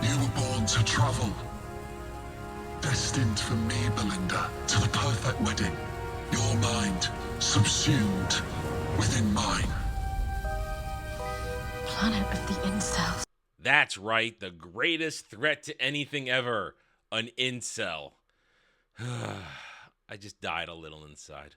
You were born to travel. Destined for me, Belinda, to the perfect wedding. Your mind subsumed within mine. Planet of the Incels. That's right, the greatest threat to anything ever, an incel. I just died a little inside.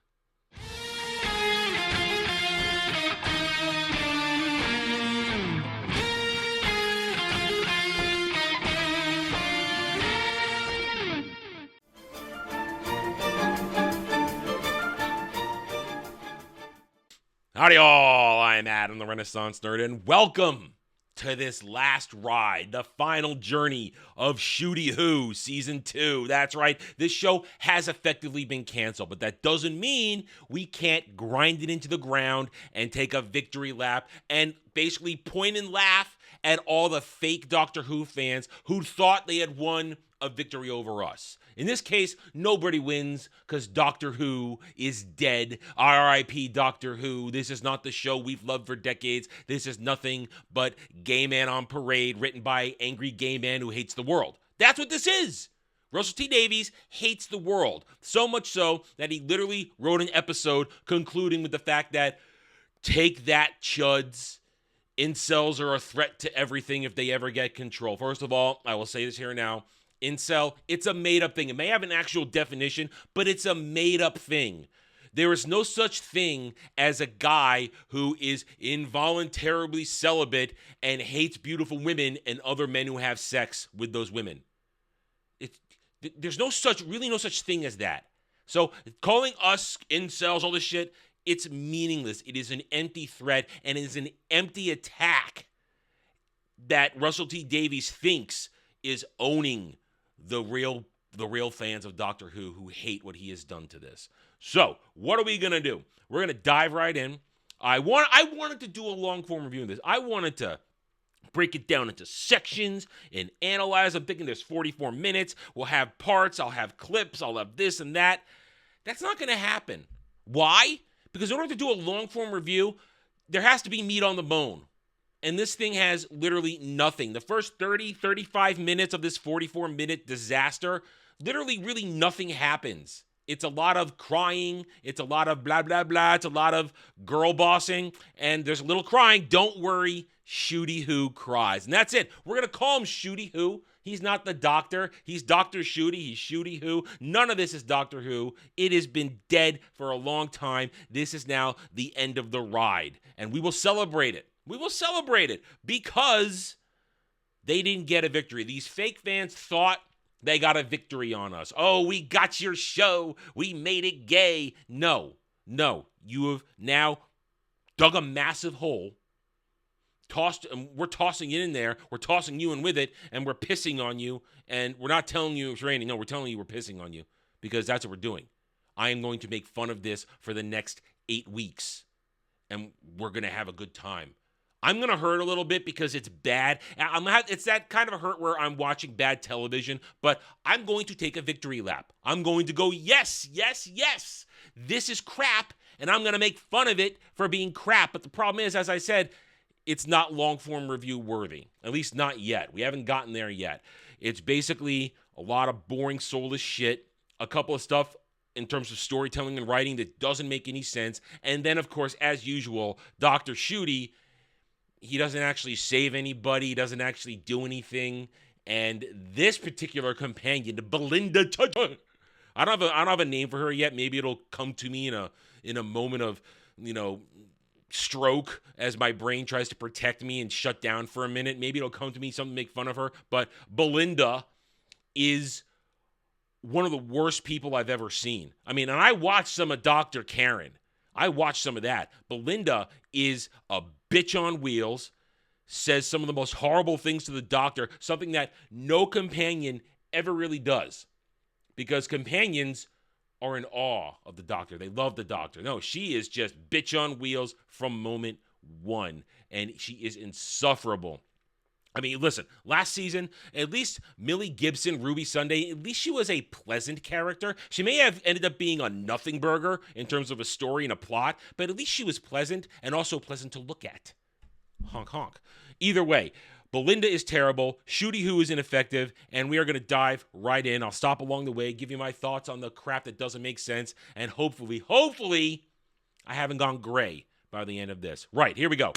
Howdy all, I'm Adam the Renaissance Nerd, and welcome to this last ride, the final journey of Ncuti Who Season 2. That's right, this show has effectively been canceled, but that doesn't mean we can't grind it into the ground and take a victory lap and basically point and laugh at all the fake Doctor Who fans who thought they had won a victory over us. In this case, nobody wins because Doctor Who is dead. R.I.P. Doctor Who. This is not the show we've loved for decades. This is nothing but Gay Man on Parade, written by angry gay man who hates the world. That's what this is. Russell T Davies hates the world. So much so that he literally wrote an episode concluding with the fact that, take that, chuds. Incels are a threat to everything if they ever get control. First of all, I will say this here now. Incel, it's a made-up thing. It may have an actual definition, but it's a made-up thing. There is no such thing as a guy who is involuntarily celibate and hates beautiful women and other men who have sex with those women. There's no such thing as that. So calling us incels, all this shit, it's meaningless. It is an empty threat, and it is an empty attack that Russell T Davies thinks is owning the real fans of Doctor Who hate what he has done to this. So, what are we going to do? We're going to dive right in. I wanted to do a long-form review of this. I wanted to break it down into sections and analyze. I'm thinking there's 44 minutes. We'll have parts. I'll have clips. I'll have this and that. That's not going to happen. Why? Because in order to do a long-form review, there has to be meat on the bone. And this thing has literally nothing. The first 30, 35 minutes of this 44-minute disaster, literally really nothing happens. It's a lot of crying. It's a lot of blah, blah, blah. It's a lot of girl bossing. And there's a little crying. Don't worry, Ncuti Who cries. And that's it. We're going to call him Ncuti Who. He's not the doctor. He's Dr. Ncuti. He's Ncuti Who. None of this is Doctor Who. It has been dead for a long time. This is now the end of the ride. And we will celebrate it. We will celebrate it because they didn't get a victory. These fake fans thought they got a victory on us. Oh, we got your show. We made it gay. No. You have now dug a massive hole. We're tossing it in there. We're tossing you in with it, and we're pissing on you. And we're not telling you it's raining. No, we're telling you we're pissing on you because that's what we're doing. I am going to make fun of this for the next 8 weeks, and we're going to have a good time. I'm going to hurt a little bit because it's bad. It's that kind of a hurt where I'm watching bad television, but I'm going to take a victory lap. I'm going to go, yes. This is crap, and I'm going to make fun of it for being crap. But the problem is, as I said, it's not long-form review worthy. At least not yet. We haven't gotten there yet. It's basically a lot of boring, soulless shit, a couple of stuff in terms of storytelling and writing that doesn't make any sense. And then, of course, as usual, Dr. Ncuti, he doesn't actually save anybody. He doesn't actually do anything. And this particular companion, Belinda, I don't have a name for her yet. Maybe it'll come to me in a moment of, stroke as my brain tries to protect me and shut down for a minute. Maybe it'll come to me, something to make fun of her. But Belinda is one of the worst people I've ever seen. I mean, and I watched some of Dr. Karen. I watched some of that. Belinda is a bitch on wheels, says some of the most horrible things to the doctor, something that no companion ever really does. Because companions are in awe of the doctor. They love the doctor. No, she is just bitch on wheels from moment one. And she is insufferable. I mean, listen, last season, at least Millie Gibson, Ruby Sunday, at least she was a pleasant character. She may have ended up being a nothing burger in terms of a story and a plot, but at least she was pleasant and also pleasant to look at. Honk, honk. Either way, Belinda is terrible. Shooty Who is ineffective. And we are going to dive right in. I'll stop along the way, give you my thoughts on the crap that doesn't make sense. And hopefully, I haven't gone gray by the end of this. Right, here we go.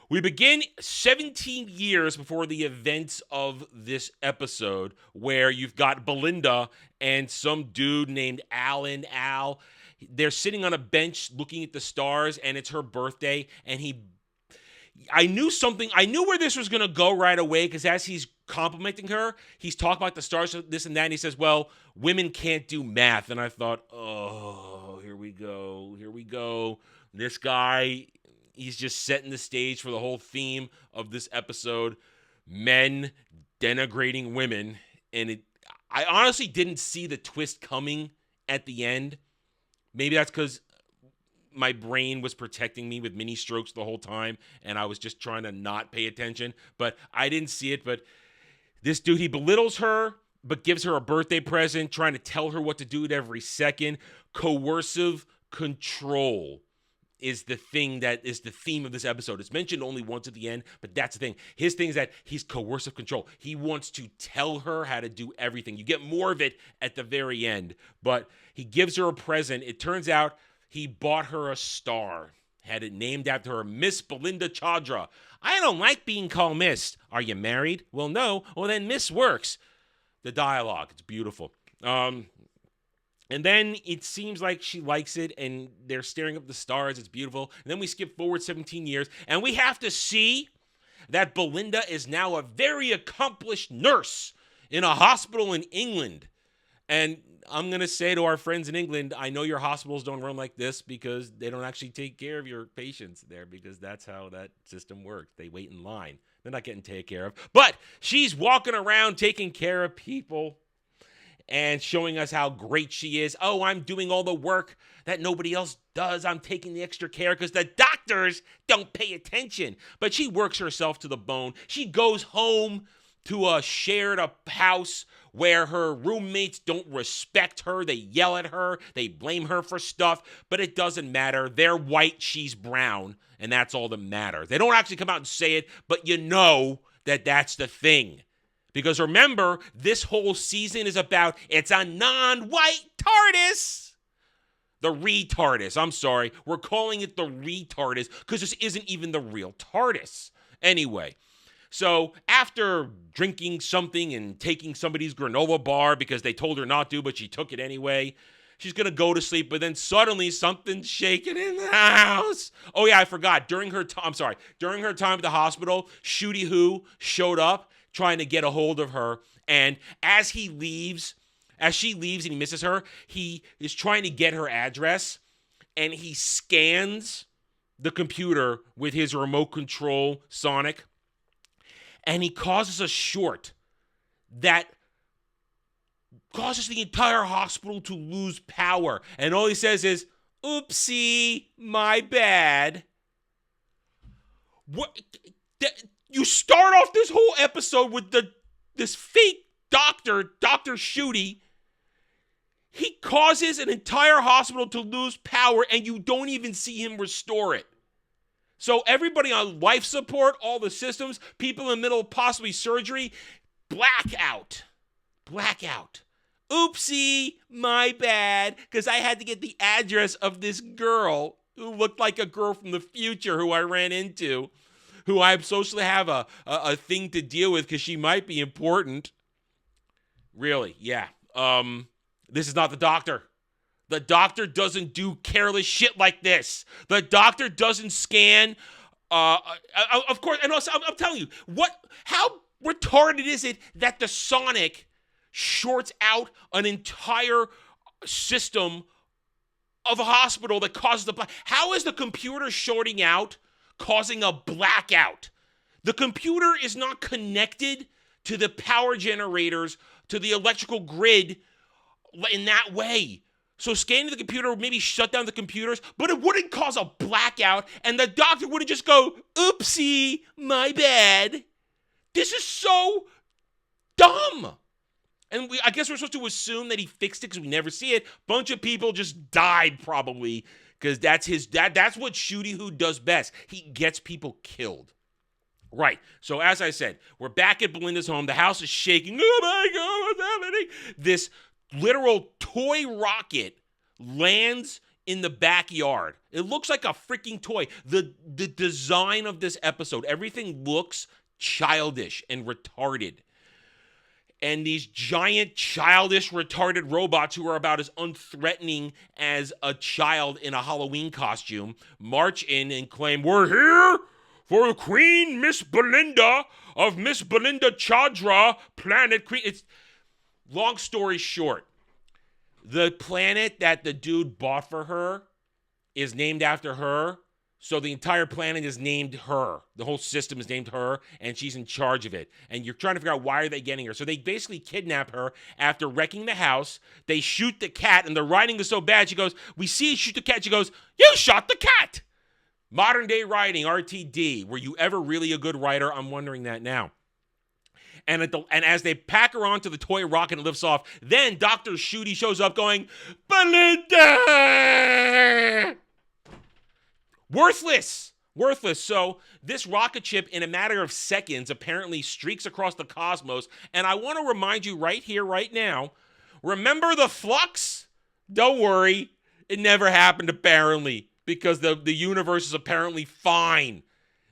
We begin 17 years before the events of this episode, where you've got Belinda and some dude named Al. They're sitting on a bench looking at the stars, and it's her birthday, and I knew where this was going to go right away, because as he's complimenting her, he's talking about the stars, this and that, and he says, well, women can't do math. And I thought, oh, here we go. This guy, he's just setting the stage for the whole theme of this episode, men denigrating women. And I honestly didn't see the twist coming at the end. Maybe that's because my brain was protecting me with mini strokes the whole time, and I was just trying to not pay attention. But I didn't see it. But this dude, he belittles her, but gives her a birthday present, trying to tell her what to do at every second. Coercive control is the thing that is the theme of this episode. It's mentioned only once at the end, but that's the thing. His thing is that he's coercive control. He wants to tell her how to do everything. You get more of it at the very end, but he gives her a present. It turns out he bought her a star, had it named after her, Miss Belinda Chandra. I don't like being called Miss. Are you married? Well, no. Well, then Miss works. The dialogue, it's beautiful. And then it seems like she likes it, and they're staring up the stars. It's beautiful. And then we skip forward 17 years, and we have to see that Belinda is now a very accomplished nurse in a hospital in England. And I'm going to say to our friends in England, I know your hospitals don't run like this because they don't actually take care of your patients there, because that's how that system works. They wait in line. They're not getting taken care of. But she's walking around taking care of people and showing us how great she is. Oh, I'm doing all the work that nobody else does. I'm taking the extra care because the doctors don't pay attention. But she works herself to the bone. She goes home to a shared house where her roommates don't respect her. They yell at her. They blame her for stuff. But it doesn't matter. They're white. She's brown. And that's all that matters. They don't actually come out and say it, but you know that that's the thing. Because remember, this whole season is about, it's a non-white TARDIS. The retardis. I'm sorry. We're calling it the retardis because this isn't even the real TARDIS. Anyway, so after drinking something and taking somebody's granola bar because they told her not to, but she took it anyway, she's going to go to sleep, but then suddenly something's shaking in the house. Oh yeah, I forgot. During her time at the hospital, Shooty Who showed up trying to get a hold of her, and as she leaves and he misses her, he is trying to get her address, and he scans the computer with his remote control Sonic, and he causes a short that causes the entire hospital to lose power, and all he says is, oopsie, my bad. What? You start off this whole episode with this fake doctor, Dr. Shooty. He causes an entire hospital to lose power, and you don't even see him restore it. So everybody on life support, all the systems, people in the middle of possibly surgery, blackout. Oopsie, my bad, because I had to get the address of this girl who looked like a girl from the future who I ran into, who I socially have a thing to deal with because she might be important. Really, yeah. This is not the doctor. The doctor doesn't do careless shit like this. The doctor doesn't scan. Of course, and also, I'm telling you, how retarded is it that the Sonic shorts out an entire system of a hospital that causes how is the computer shorting out causing a blackout? The computer is not connected to the power generators, to the electrical grid in that way. So scanning the computer would maybe shut down the computers, but it wouldn't cause a blackout, and the doctor wouldn't just go, oopsie, my bad. This is so dumb. And I guess we're supposed to assume that he fixed it because we never see it. Bunch of people just died probably because that's what Shooty Who does best. He gets people killed. Right. So as I said, we're back at Belinda's home. The house is shaking. Oh my God, what's happening? This literal toy rocket lands in the backyard. It looks like a freaking toy. The design of this episode, everything looks childish and retarded. And these giant, childish, retarded robots who are about as unthreatening as a child in a Halloween costume march in and claim, "We're here for Queen Miss Belinda of Miss Belinda Chandra Planet Queen." It's long story short, the planet that the dude bought for her is named after her. So the entire planet is named her. The whole system is named her, and she's in charge of it. And you're trying to figure out why are they getting her. So they basically kidnap her after wrecking the house. They shoot the cat, and the writing is so bad. She goes, "We see you shoot the cat." She goes, "You shot the cat." Modern day writing, RTD. Were you ever really a good writer? I'm wondering that now. And as they pack her onto the toy rocket and lifts off, then Dr. Ncuti shows up going, "Belinda!" Worthless. So this rocket ship, in a matter of seconds, apparently streaks across the cosmos. And I want to remind you right here, right now, remember the flux? Don't worry. It never happened, apparently, because the universe is apparently fine.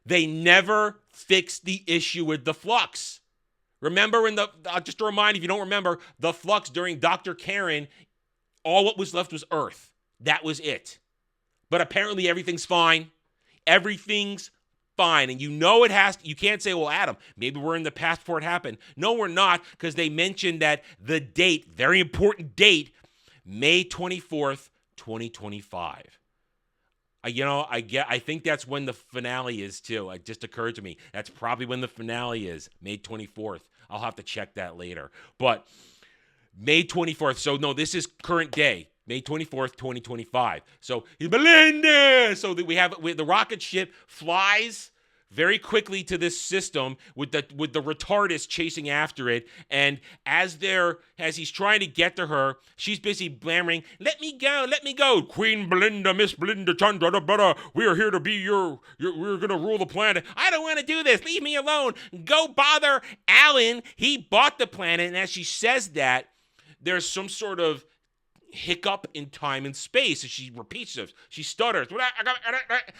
They never fixed the issue with the flux. Remember just to remind you, if you don't remember, the flux during Dr. Karen, all what was left was Earth. That was it. But apparently everything's fine. Everything's fine. And you know you can't say, "Well, Adam, maybe we're in the past before it happened." No, we're not, because they mentioned that the date, very important date, May 24th, 2025. I think that's when the finale is too. It just occurred to me. That's probably when the finale is, May 24th. I'll have to check that later. But May 24th. So no, this is current day. May 24th, 2025. So Belinda. So that we have the rocket ship flies very quickly to this system with the retardist chasing after it. And as he's trying to get to her, she's busy blammering, let me go. Queen Belinda, Miss Belinda Chandra, we are here to be we're going to rule the planet. I don't want to do this. Leave me alone. Go bother Alan. He bought the planet. And as she says that, there's some sort of hiccup in time and space, and she repeats this. She stutters,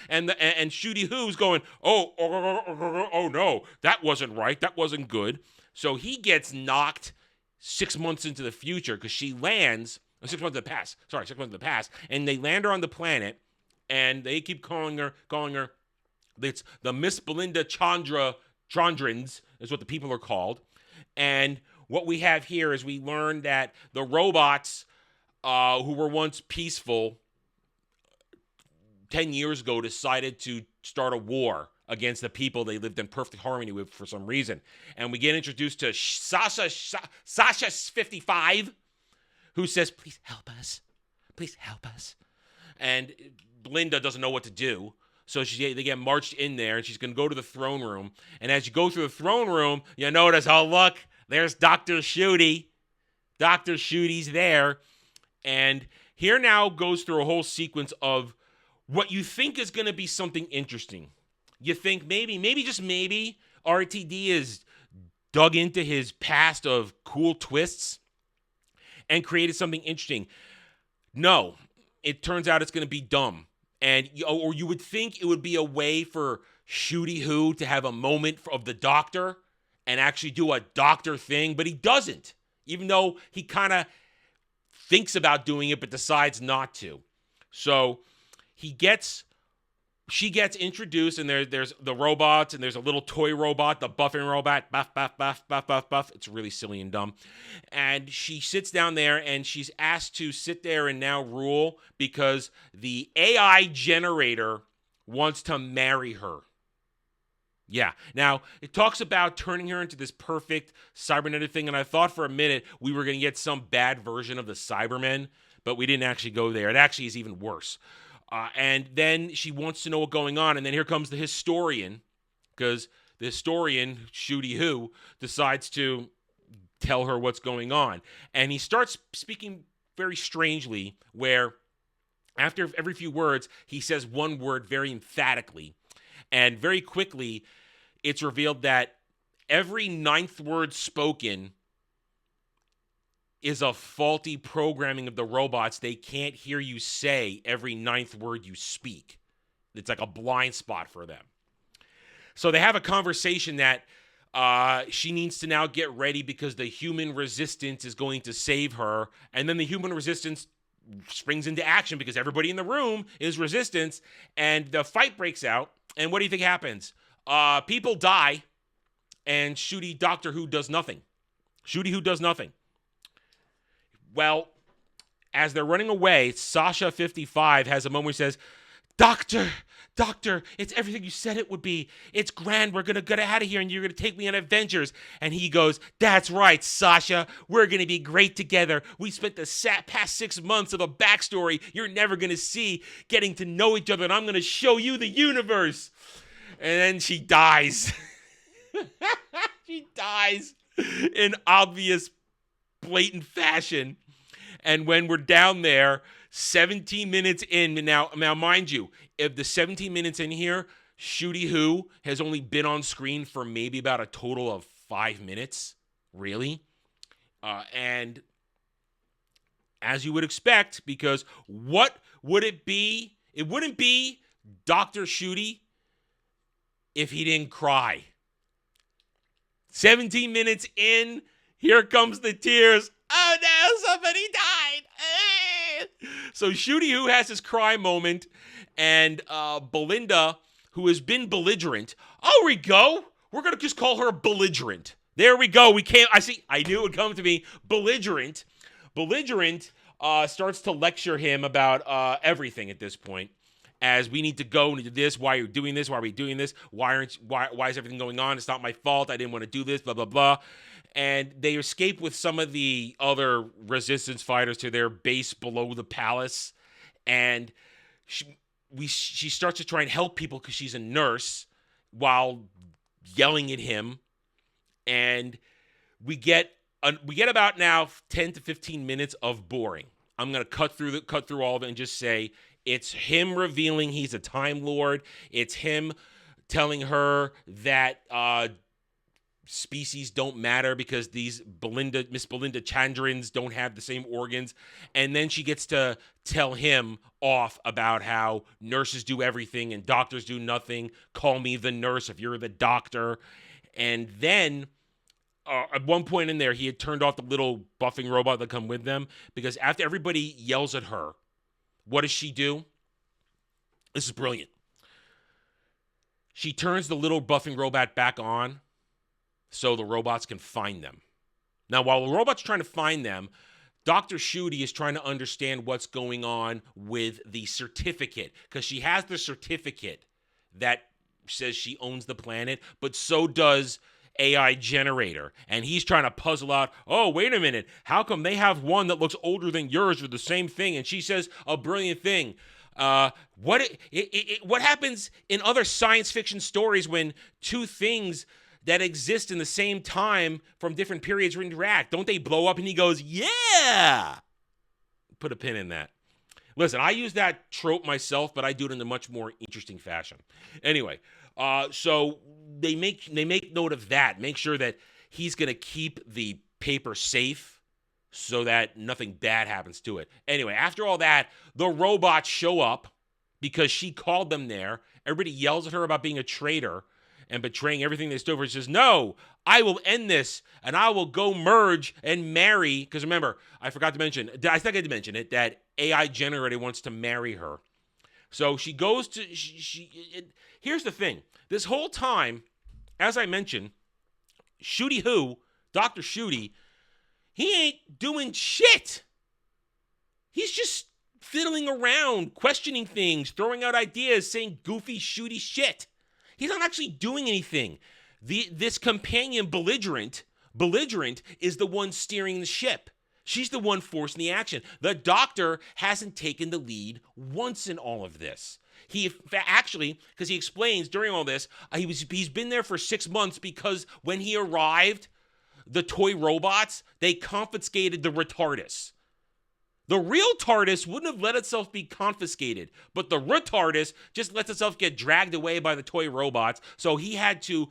and Ncuti Who's going, oh no, that wasn't right, that wasn't good. So he gets knocked 6 months into the future because she lands 6 months in the past. 6 months in the past, and they land her on the planet, and they keep calling her. It's the Miss Belinda Chandrans is what the people are called, and what we have here is we learn that the robots who were once peaceful 10 years ago decided to start a war against the people they lived in perfect harmony with for some reason. And we get introduced to Sasha 55, who says, "Please help us. Please help us." And Belinda doesn't know what to do. So they get marched in there, and she's going to go to the throne room. And as you go through the throne room, you notice, oh, look, there's Dr. Ncuti. Dr. Ncuti there. And here now goes through a whole sequence of what you think is going to be something interesting. You think maybe just maybe, RTD is dug into his past of cool twists and created something interesting. No, it turns out it's going to be dumb. Or you would think it would be a way for Ncuti Who to have a moment of the Doctor and actually do a Doctor thing, but he doesn't, even though he kind of thinks about doing it but decides not to. So she gets introduced, and there's the robots, and there's a little toy robot, the buffing robot, buff, buff, buff, buff, buff, buff. It's really silly and dumb. And she sits down there, and she's asked to sit there and now rule because the AI generator wants to marry her. Yeah. Now, it talks about turning her into this perfect cybernetic thing, and I thought for a minute we were going to get some bad version of the Cybermen, but we didn't actually go there. It actually is even worse. And then she wants to know what's going on, and then here comes the historian, because the historian, Ncuti Who, decides to tell her what's going on. And he starts speaking very strangely, where after every few words, he says one word very emphatically, and very quickly, it's revealed that every ninth word spoken is a faulty programming of the robots. They can't hear you say every ninth word you speak. It's like a blind spot for them. So they have a conversation that she needs to now get ready because the human resistance is going to save her. And then the human resistance springs into action because everybody in the room is resistance. And the fight breaks out. And what do you think happens? People die. And Ncuti Doctor Who does nothing. Ncuti Who does nothing. Well, as they're running away, Sasha 55 has a moment where he says, Doctor, it's everything you said it would be. It's grand. We're going to get out of here and you're going to take me on adventures. And he goes, that's right, Sasha. We're going to be great together. We spent the past 6 months of a backstory you're never going to see, getting to know each other, and I'm going to show you the universe. And then she dies. She dies in obvious, blatant fashion. And when we're down there, 17 minutes in, now mind you, if the 17 minutes in here, Ncuti Who has only been on screen for maybe about a total of 5 minutes, really. And as you would expect, because what would it be? It wouldn't be Dr. Ncuti if he didn't cry. 17 minutes in, here comes the tears. Oh no, somebody died. So Ncuti Who has his cry moment, and Belinda, who has been belligerent. Oh, we go. We're going to just call her belligerent. There we go. I knew it would come to me. Belligerent. Belligerent starts to lecture him about everything at this point. As we need to go and do this, why are you doing this? Why are we doing this? Why is everything going on? It's not my fault. I didn't want to do this, blah, blah, blah. And they escape with some of the other resistance fighters to their base below the palace. And she starts to try and help people because she's a nurse while yelling at him. And we get about now 10 to 15 minutes of boring. I'm going to cut through all of it and just say it's him revealing he's a Time Lord. It's him telling her that species don't matter because these Miss Belinda Chandrins don't have the same organs. And then she gets to tell him off about how nurses do everything and doctors do nothing. Call me the nurse if you're the doctor. And then at one point in there, he had turned off the little buffing robot that come with them because after everybody yells at her, what does she do? This is brilliant. She turns the little buffing robot back on so the robots can find them. Now, while the robot's trying to find them, Dr. Ncuti is trying to understand what's going on with the certificate because she has the certificate that says she owns the planet, but so does AI generator. And he's trying to puzzle out, oh, wait a minute. How come they have one that looks older than yours or the same thing? And she says a brilliant thing. What happens in other science fiction stories when two things that exist in the same time from different periods interact? Don't they blow up? And he goes, yeah. Put a pin in that. Listen, I use that trope myself, but I do it in a much more interesting fashion. Anyway, so they make note of that. Make sure that he's going to keep the paper safe so that nothing bad happens to it. Anyway, after all that, the robots show up because she called them there. Everybody yells at her about being a traitor and betraying everything they stood for. She says, no, I will end this, and I will go merge and marry. Because remember, I forgot to mention, I think I did mention it, that AI generator wants to marry her. So she goes to, here's the thing. This whole time, as I mentioned, Ncuti Who, Dr. Ncuti, he ain't doing shit. He's just fiddling around, questioning things, throwing out ideas, saying goofy, shooty shit. He's not actually doing anything. This companion belligerent is the one steering the ship. She's the one forcing the action. The doctor hasn't taken the lead once in all of this. He actually, because he explains during all this, he's been there for 6 months because when he arrived, the toy robots, they confiscated the retardus. The real TARDIS wouldn't have let itself be confiscated, but the retardus just lets itself get dragged away by the toy robots, so he had to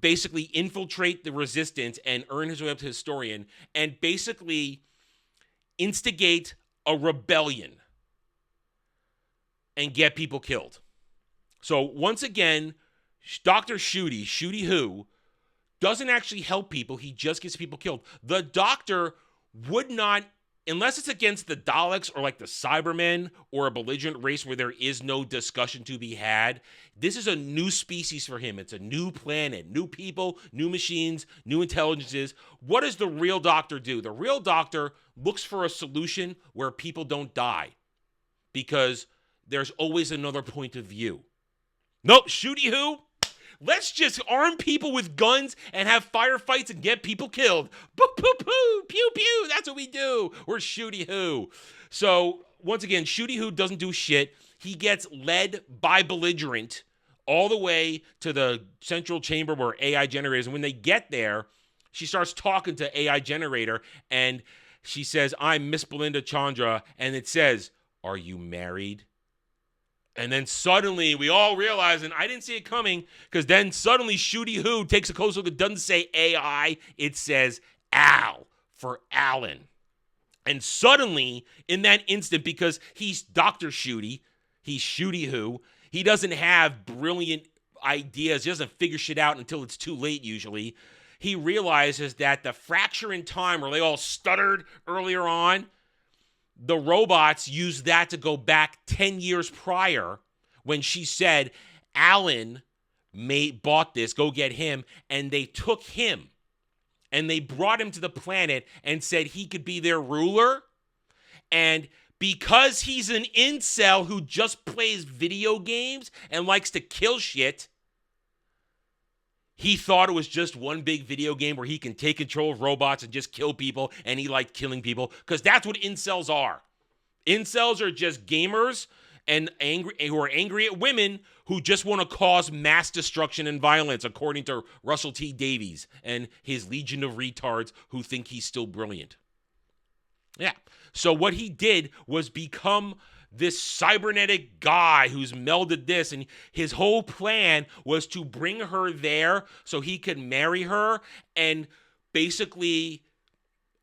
basically infiltrate the resistance and earn his way up to historian and basically instigate a rebellion and get people killed. So once again, Dr. Shooty Who, doesn't actually help people. He just gets people killed. The Doctor would not, unless it's against the Daleks or like the Cybermen or a belligerent race where there is no discussion to be had. This is a new species for him. It's a new planet, new people, new machines, new intelligences. What does the real Doctor do? The real Doctor looks for a solution where people don't die because there's always another point of view. Nope, Shooty Who? Let's just arm people with guns and have firefights and get people killed. Boo, poo, poo, pew, pew. That's what we do. We're Shooty Who. So, once again, Shooty Who doesn't do shit. He gets led by belligerent all the way to the central chamber where AI generator is. And when they get there, she starts talking to AI generator. And she says, I'm Miss Belinda Chandra. And it says, are you married? And then suddenly we all realize, and I didn't see it coming, because then suddenly Shooty Who takes a close look. It doesn't say AI, it says Al for Alan. And suddenly, in that instant, because he's Dr. Shooty, he's Shooty Who, he doesn't have brilliant ideas. He doesn't figure shit out until it's too late usually. He realizes that the fracture in time where they all stuttered earlier on, the robots used that to go back 10 years prior when she said, Alan bought this, go get him. And they took him and they brought him to the planet and said he could be their ruler. And because he's an incel who just plays video games and likes to kill shit, he thought it was just one big video game where he can take control of robots and just kill people, and he liked killing people, because that's what incels are. Incels are just gamers and who are angry at women who just want to cause mass destruction and violence, according to Russell T. Davies and his legion of retards who think he's still brilliant. Yeah. So what he did was become this cybernetic guy who's melded this, and his whole plan was to bring her there so he could marry her and basically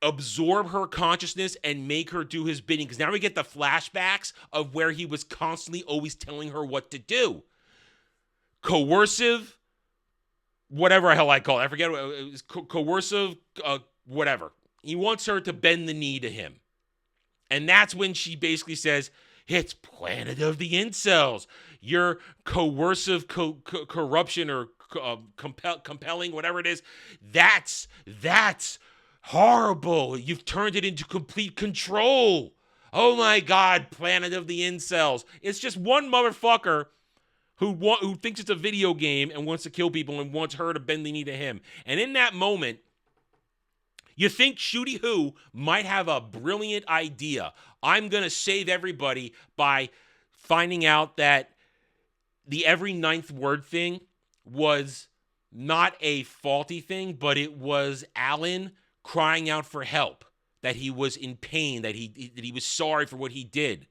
absorb her consciousness and make her do his bidding. Because now we get the flashbacks of where he was constantly always telling her what to do. Coercive, whatever the hell I call it. I forget what it was. Coercive, whatever. He wants her to bend the knee to him. And that's when she basically says, it's Planet of the Incels. Your coercive corruption or compelling, whatever it is, that's horrible. You've turned it into complete control. Oh my God, Planet of the Incels. It's just one motherfucker who thinks it's a video game and wants to kill people and wants her to bend the knee to him. And in that moment, you think Shooty Who might have a brilliant idea. I'm going to save everybody by finding out that the every ninth word thing was not a faulty thing, but it was Alan crying out for help, that he was in pain, that he was sorry for what he did.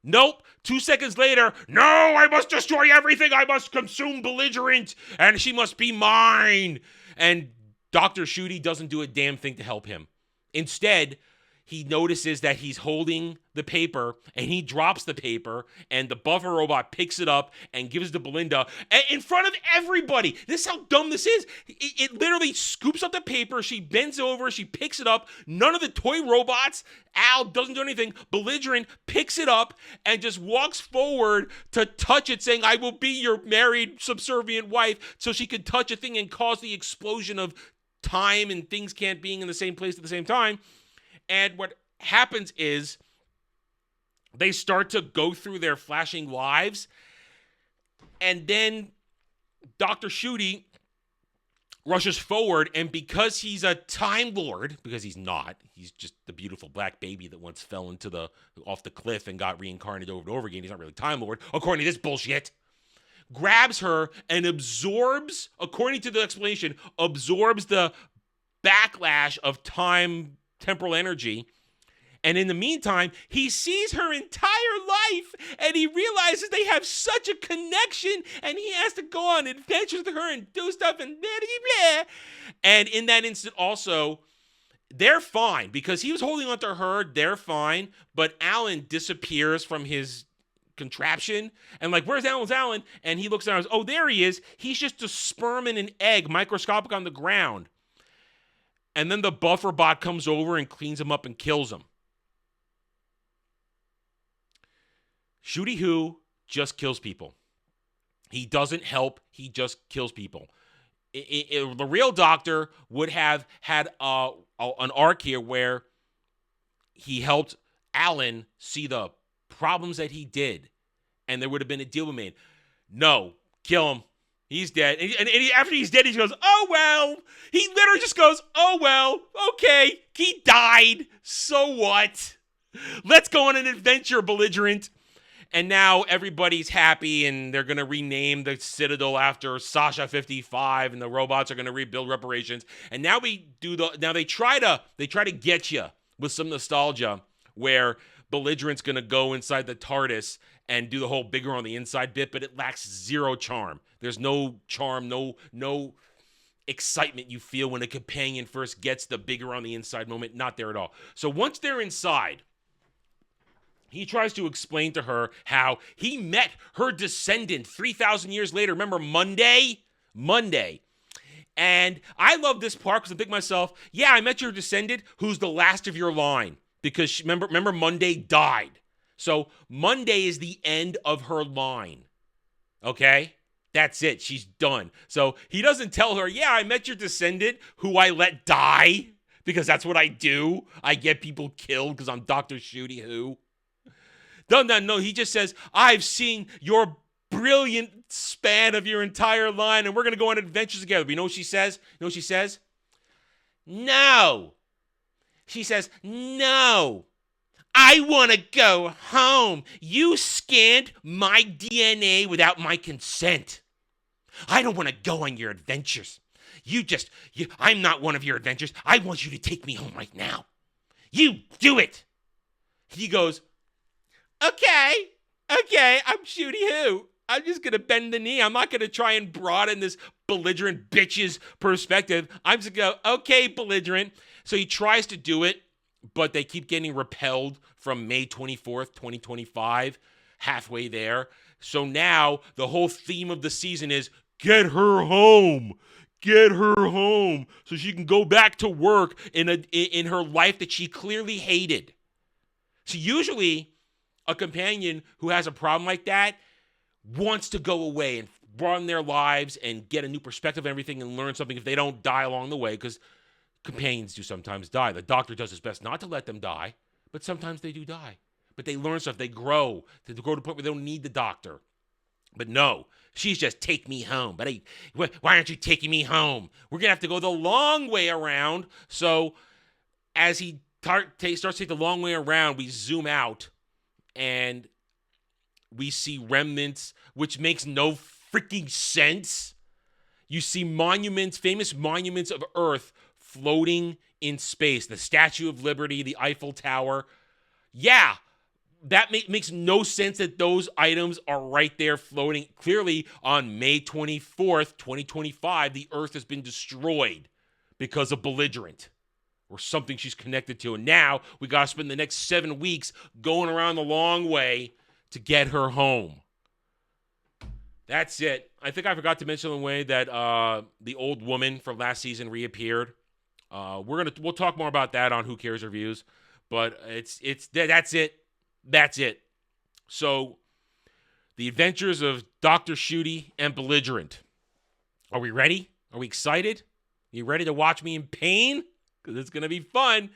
Nope. 2 seconds later, no, I must destroy everything. I must consume belligerent, and she must be mine. And Dr. Shooty doesn't do a damn thing to help him. Instead, he notices that he's holding the paper, and he drops the paper, and the buffer robot picks it up and gives it to Belinda in front of everybody. This is how dumb this is. It literally scoops up the paper. She bends over. She picks it up. None of the toy robots, Al doesn't do anything. Belligerent picks it up and just walks forward to touch it, saying, I will be your married subservient wife, so she could touch a thing and cause the explosion of time and things can't being in the same place at the same time. And what happens is they start to go through their flashing lives, and then Dr. Shooty rushes forward, and because he's a Time Lord, because he's not, he's just the beautiful black baby that once fell off the cliff and got reincarnated over and over again. He's not really Time Lord, according to this bullshit. Grabs her and absorbs, according to the explanation, absorbs the backlash of time temporal energy And in the meantime, he sees her entire life and he realizes they have such a connection and he has to go on adventures with her and do stuff and blah, blah, blah. And in that instant also, they're fine because he was holding on to her. They're fine. But Alan disappears from his contraption and like, where's Alan? And he looks down and goes, oh, there he is. He's just a sperm and an egg, microscopic on the ground. And then the buffer bot comes over and cleans him up and kills him. Ncuti Who just kills people. He doesn't help. He just kills people. The real Doctor would have had an arc here where he helped Alan see the problems that he did, and there would have been a deal made. No, kill him. He's dead. And after he's dead, he goes, oh, well. He literally just goes, oh, well, okay. He died. So what? Let's go on an adventure, belligerent. And now everybody's happy, and they're going to rename the Citadel after Sasha 55, and the robots are going to rebuild reparations. And now they try to get you with some nostalgia where belligerent's going to go inside the TARDIS and do the whole bigger on the inside bit, but it lacks zero charm. There's no charm, no excitement you feel when a companion first gets the bigger on the inside moment. Not there at all. So once they're inside, he tries to explain to her how he met her descendant 3,000 years later. Remember Monday? And I love this part because I think to myself, yeah, I met your descendant who's the last of your line. Because remember Monday died. So Monday is the end of her line. Okay? That's it. She's done. So he doesn't tell her, yeah, I met your descendant who I let die. Because that's what I do. I get people killed because I'm Dr. Ncuti Who. No, he just says, I've seen your brilliant span of your entire line and we're going to go on adventures together. But you know what she says? No. She says, no. I want to go home. You scanned my DNA without my consent. I don't want to go on your adventures. I'm not one of your adventures. I want you to take me home right now. You do it. He goes, Okay, I'm Ncuti Who. I'm just going to bend the knee. I'm not going to try and broaden this belligerent bitch's perspective. I'm just going to go, okay, belligerent. So he tries to do it, but they keep getting repelled from May 24th, 2025, halfway there. So now the whole theme of the season is get her home. Get her home so she can go back to work in her life that she clearly hated. So usually a companion who has a problem like that wants to go away and broaden their lives and get a new perspective of everything and learn something if they don't die along the way, because companions do sometimes die. The Doctor does his best not to let them die, but sometimes they do die. But they learn stuff. They grow to the point where they don't need the Doctor. But no, she's just take me home. But hey, why aren't you taking me home? We're going to have to go the long way around. So as he starts to take the long way around, we zoom out and we see remnants, which makes no freaking sense. You see monuments, famous monuments of Earth floating in space. The Statue of Liberty, the Eiffel Tower. Yeah, that makes no sense that those items are right there floating. Clearly, on May 24th, 2025, the Earth has been destroyed because of belligerent or something she's connected to. And now we got to spend the next 7 weeks going around the long way to get her home. That's it. I think I forgot to mention the way that the old woman from last season reappeared. We'll talk more about that on Who Cares Reviews, but that's it. That's it. So, the adventures of Dr. Ncuti and Belligerent. Are we ready? Are we excited? Are you ready to watch me in pain? Because it's going to be fun.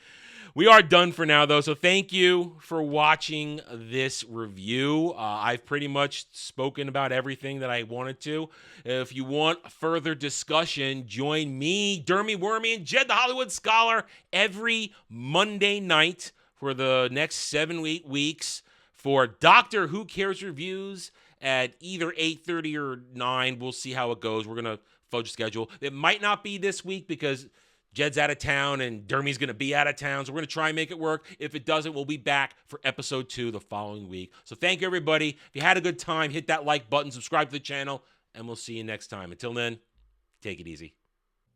We are done for now, though, so thank you for watching this review. I've pretty much spoken about everything that I wanted to. If you want further discussion, join me, Dermy Wormy, and Jed the Hollywood Scholar every Monday night for the next 7 weeks for Doctor Who Cares Reviews at either 8:30 or 9. We'll see how it goes. We're going to fudge schedule. It might not be this week because Jed's out of town and Dermy's going to be out of town. So we're going to try and make it work. If it doesn't, we'll be back for episode 2 the following week. So thank you, everybody. If you had a good time, hit that like button, subscribe to the channel, and we'll see you next time. Until then, take it easy.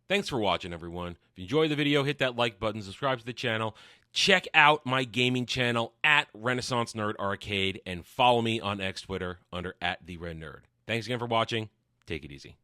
Thanks for watching, everyone. If you enjoyed the video, hit that like button, subscribe to the channel. Check out my gaming channel at Renaissance Nerd Arcade, and follow me on X Twitter under @TheRedNerd. Thanks again for watching. Take it easy.